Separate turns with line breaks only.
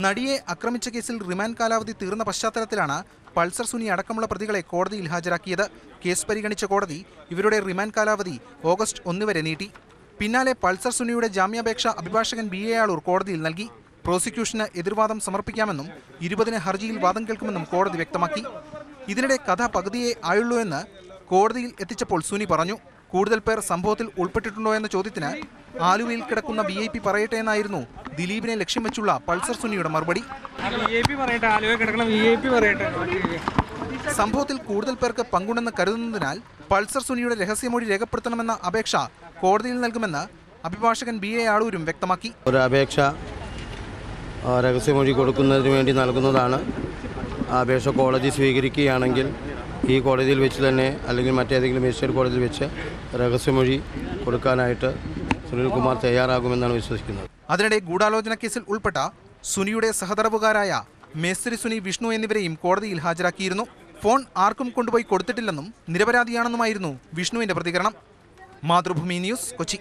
നടിയെ ആക്രമിച്ച കേസിൽ റിമാൻഡ് കാലാവധി തീർന്ന പശ്ചാത്തലത്തിലാണ് പൾസർ സുനി അടക്കമുള്ള പ്രതികളെ കോടതിയിൽ ഹാജരാക്കിയത്. കേസ് പരിഗണിച്ച കോടതി ഇവരുടെ റിമാൻഡ് കാലാവധി ഓഗസ്റ്റ് 1 വരെ നീട്ടി. പിന്നാലെ പൾസർ സുനിയുടെ ജാമ്യാപേക്ഷ അഭിഭാഷകൻ BA ആളൂർ കോടതിയിൽ നൽകി. പ്രോസിക്യൂഷന് എതിർവാദം സമർപ്പിക്കാമെന്നും 20-ന് ഹർജിയിൽ വാദം കേൾക്കുമെന്നും കോടതി വ്യക്തമാക്കി. ഇതിനിടെ കഥ പകുതിയേ ആയുള്ളൂ എന്ന് കോടതിയിൽ എത്തിച്ചപ്പോൾ സുനി പറഞ്ഞു. കൂടുതൽ പേർ സംഭവത്തിൽ ഉൾപ്പെട്ടിട്ടുണ്ടോ എന്ന ചോദ്യത്തിന് ആലുവയിൽ കിടക്കുന്ന VIP പറയട്ടെ എന്നായിരുന്നു ദിലീപിനെ ലക്ഷ്യം വെച്ചുള്ള പൾസർ സുനിയുടെ മറുപടി. സംഭവത്തിൽ കൂടുതൽ പേർക്ക് പങ്കുണ്ടെന്ന് കരുതുന്നതിനാൽ പൾസർ സുനിയുടെ രഹസ്യമൊഴി രേഖപ്പെടുത്തണമെന്ന അപേക്ഷ കോടതിയിൽ നൽകുമെന്ന് അഭിഭാഷകൻ BA ആളൂരും വ്യക്തമാക്കി.
ഒരു അപേക്ഷ രഹസ്യമൊഴി കൊടുക്കുന്നതിന് വേണ്ടി നൽകുന്നതാണ്. അപേക്ഷ കോടതി സ്വീകരിക്കുകയാണെങ്കിൽ ഈ കോടതിയിൽ വെച്ച് തന്നെ അല്ലെങ്കിൽ മറ്റേതെങ്കിലും മജിസ്ട്രേറ്റ് കോടതിയിൽ വെച്ച് രഹസ്യമൊഴി കൊടുക്കാനായിട്ട് സുനിൽകുമാർ തയ്യാറാകുമെന്നാണ് വിശ്വസിക്കുന്നത്.
അതിനിടെ ഗൂഢാലോചന കേസിൽ ഉൾപ്പെട്ട സുനിയുടെ സഹതടവുകാരായ മേസ്ത്രി സുനി, വിഷ്ണു എന്നിവരെയും കോടതിയിൽ ഹാജരാക്കിയിരുന്നു. ഫോൺ ആർക്കും കൊണ്ടുപോയി കൊടുത്തിട്ടില്ലെന്നും നിരപരാധിയാണെന്നുമായിരുന്നു വിഷ്ണുവിന്റെ പ്രതികരണം. മാതൃഭൂമി ന്യൂസ്, കൊച്ചി.